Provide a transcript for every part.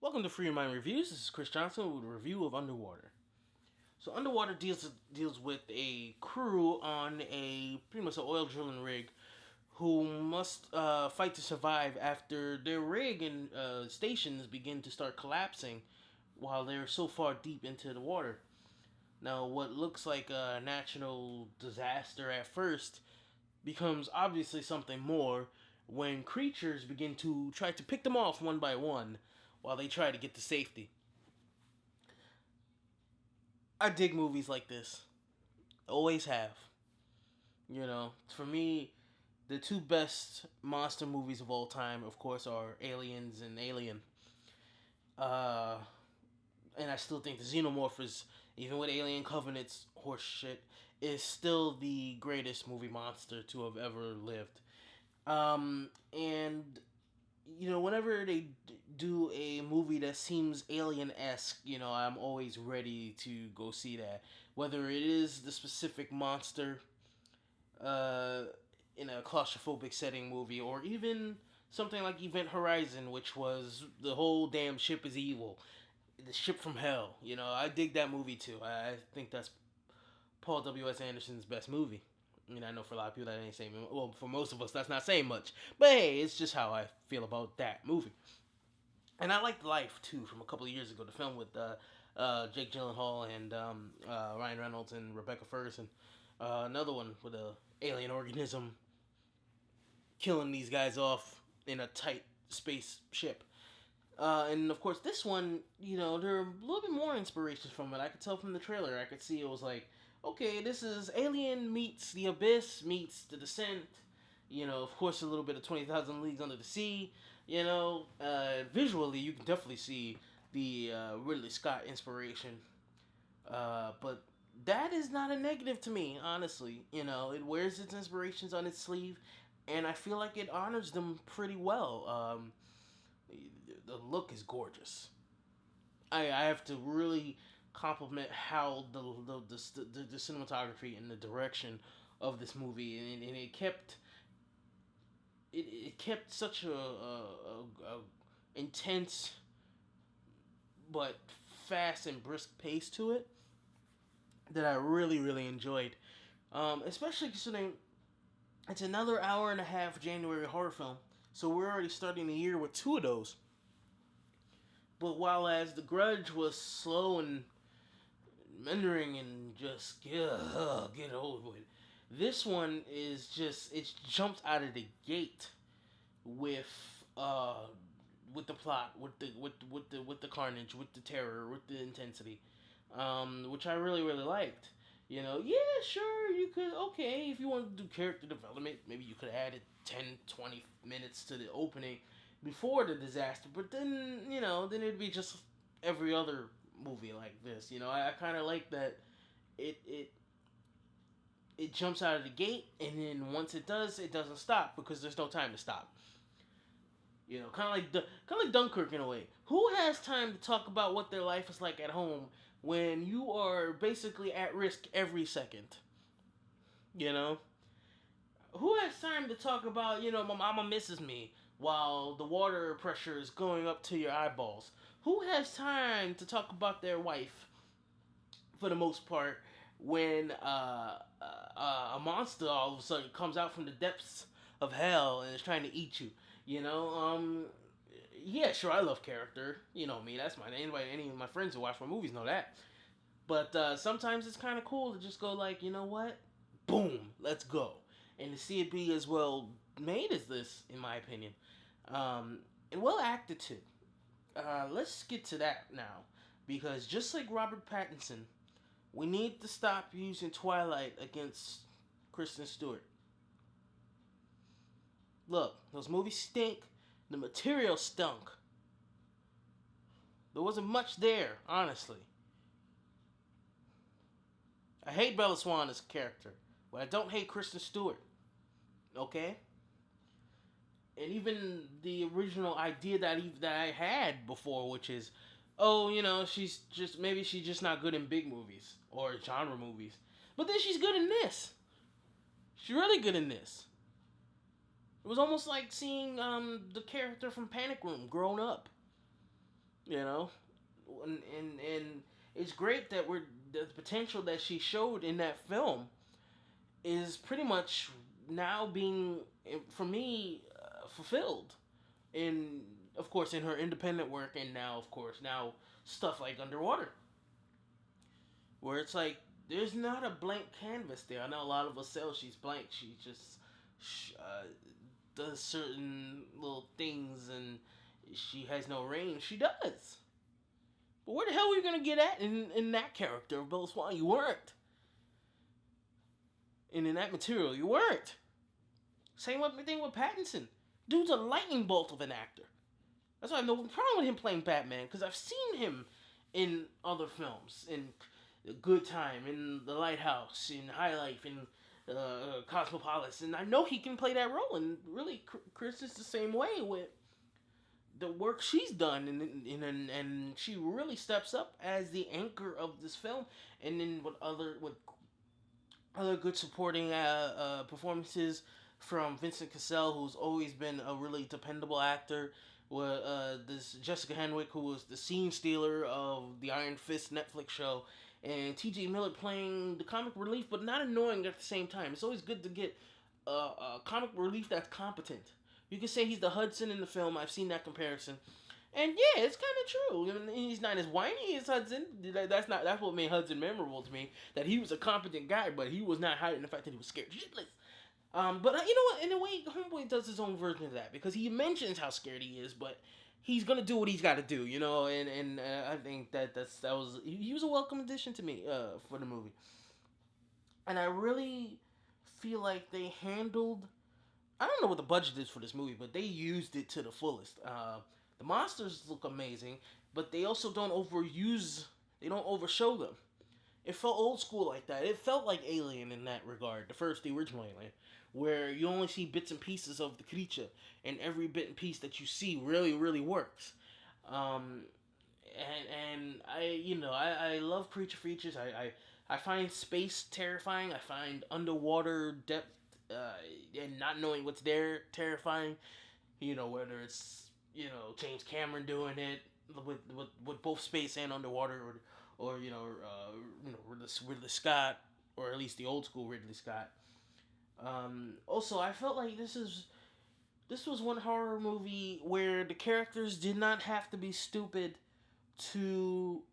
Welcome to Free Your Mind Reviews. This is Chris Johnson with a review of Underwater. So Underwater deals with a crew on a pretty much an oil drilling rig who must fight to survive after their rig and stations begin to start collapsing while they're so far deep into the water. Now, what looks like a natural disaster at first becomes obviously something more when creatures begin to try to pick them off one by one while they try to get to safety. I dig movies like this. Always have. For me, the two best monster movies of all time, of course, are Aliens and Alien. Uh, and I still think the Xenomorph is, even with Alien Covenant's horseshit, is still the greatest movie monster to have ever lived. And whenever they do a movie that seems alien esque, I'm always ready to go see that. Whether it is the specific monster uh, in a claustrophobic setting movie, or even something like Event Horizon, which was the whole damn ship is evil. The ship from hell. I dig that movie too. I think that's Paul W.S. Anderson's best movie. I know for a lot of people that ain't saying, well, for most of us, that's not saying much. But hey, it's just how I feel about that movie. And I liked Life, too, from a couple of years ago. The film with Jake Gyllenhaal and Ryan Reynolds and Rebecca Ferguson. Another one with a alien organism killing these guys off in a tight space ship. And of course, this one, there are a little bit more inspirations from it. I could tell from the trailer. I could see it was like, okay, this is Alien meets The Abyss meets The Descent. Of course, a little bit of 20,000 Leagues Under the Sea. Visually, you can definitely see the Ridley Scott inspiration. But that is not a negative to me, honestly. It wears its inspirations on its sleeve, and I feel like it honors them pretty well. The look is gorgeous. I have to really compliment how the cinematography and the direction of this movie, and it kept such a intense but fast and brisk pace to it that I really enjoyed. Especially considering it's another hour and a half January horror film, so we're already starting the year with two of those. But while as The Grudge was slow and meandering and just get over with, this one is just it's jumped out of the gate with with the plot, with the carnage, with the terror, with the intensity, which I really liked. Yeah, sure, you could, okay, if you want to do character development, maybe you could add it 10, 20 minutes to the opening before the disaster, but then, then it'd be just every other movie like this. I kind of like that it, it, it jumps out of the gate, and then once it does, it doesn't stop because there's no time to stop. Kind of like Dunkirk in a way. Who has time to talk about what their life is like at home when you are basically at risk every second? You know, who has time to talk about my mama misses me while the water pressure is going up to your eyeballs? Who has time to talk about their wife for the most part when a monster all of a sudden comes out from the depths of hell and is trying to eat you? Yeah, sure, I love character. You know me, that's my anybody. Any of my friends who watch my movies know that. But sometimes it's kind of cool to just go like, you know what, boom, let's go, and to see it be as well made as this, in my opinion, and well acted too. Let's get to that now, because just like Robert Pattinson, we need to stop using Twilight against Kristen Stewart. Look, those movies stink. The material stunk. There wasn't much there, honestly. I hate Bella Swan as a character, but I don't hate Kristen Stewart. Okay? And even the original idea that I had before, which is, oh, she's just not good in big movies or genre movies. But then she's good in this. She's really good in this. It was almost like seeing the character from Panic Room grown up. You know, and it's great that we're the potential that she showed in that film is pretty much now being for me fulfilled in of course in her independent work, and now of course now stuff like Underwater, where it's like there's not a blank canvas there. I know a lot of us say she's blank. She just does certain little things and she has no range. She does. But where the hell were you gonna get at in that character of Bill Swan? You weren't. And in that material, you weren't. Same thing with Pattinson. Dude's a lightning bolt of an actor. That's why I have no problem with him playing Batman, because I've seen him in other films, in Good Time, in The Lighthouse, in High Life, in Cosmopolis, and I know he can play that role. And really, Chris is the same way with the work she's done, and she really steps up as the anchor of this film. And then with other good supporting performances from Vincent Cassell, who's always been a really dependable actor. With this Jessica Henwick, who was the scene stealer of the Iron Fist Netflix show, and T.J. Miller playing the comic relief, but not annoying at the same time. It's always good to get a comic relief that's competent. You can say he's the Hudson in the film. I've seen that comparison, and yeah, it's kind of true. I mean, he's not as whiny as Hudson. That's what made Hudson memorable to me. That he was a competent guy, but he was not hiding the fact that he was scared shitless. But you know what? In a way, Homeboy does his own version of that because he mentions how scared he is, but he's gonna do what he's got to do, you know. And I think that was he was a welcome addition to me for the movie, and I really feel like they handled. I don't know what the budget is for this movie, but they used it to the fullest. The monsters look amazing, but they also don't overuse. They don't overshow them. It felt old school like that. It felt like Alien in that regard, the original Alien, where you only see bits and pieces of the creature, and every bit and piece that you see really, really works. Um, and I love creature features. I find space terrifying. I find underwater depth and not knowing what's there terrifying. You know, whether it's James Cameron doing it with both space and underwater, or Ridley Scott, or at least the old school Ridley Scott. Also, I felt like this was one horror movie where the characters did not have to be stupid to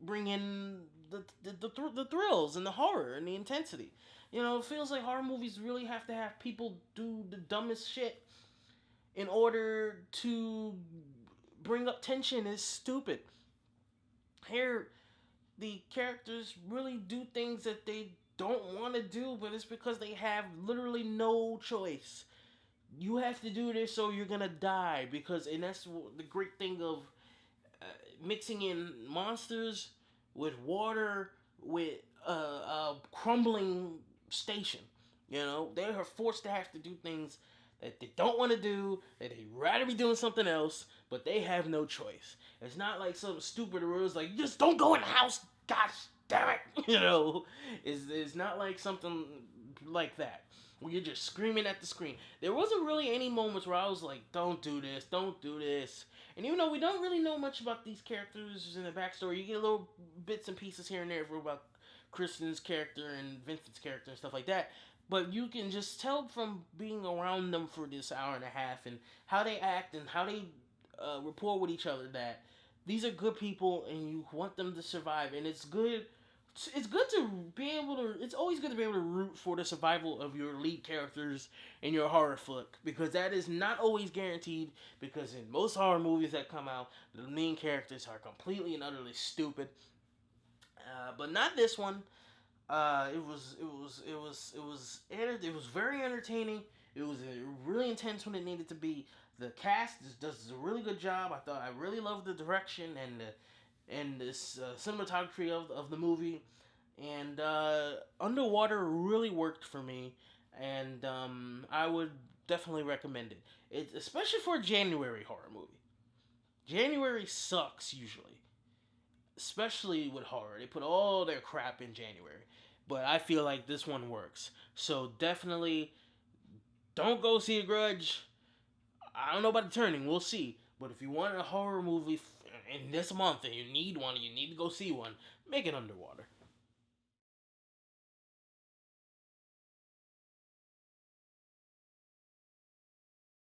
bring in the thrills and the horror and the intensity. You know, it feels like horror movies really have to have people do the dumbest shit in order to bring up tension. Is stupid. Here, the characters really do things that they don't want to do, but it's because they have literally no choice. You have to do this or you're gonna die, and that's the great thing of mixing in monsters with water with a crumbling station. You know, they are forced to have to do things that they don't want to do, that they'd rather be doing something else, but they have no choice. It's not like something stupid where it's like, just don't go in the house, gosh damn it. You know, it's not like something like that, where you're just screaming at the screen. There wasn't really any moments where I was like, don't do this, don't do this. And even though we don't really know much about these characters in the backstory, you get little bits and pieces here and there about Kristen's character and Vincent's character and stuff like that. But you can just tell from being around them for this hour and a half and how they act and how they rapport with each other that these are good people and you want them to survive. And it's good. It's good to be able to. It's always good to be able to root for the survival of your lead characters in your horror flick, because that is not always guaranteed. Because in most horror movies that come out, the main characters are completely and utterly stupid. But not this one. It was very entertaining. It was really intense when it needed to be. The cast does a really good job. I really loved the direction and this cinematography of the movie. And Underwater really worked for me, and I would definitely recommend it. Especially for a January horror movie. January sucks usually, especially with horror. They put all their crap in January, but I feel like this one works. So definitely don't go see A Grudge. I don't know about The Turning. We'll see. But if you want a horror movie in this month and you need one, you need to go see one, make it underwater.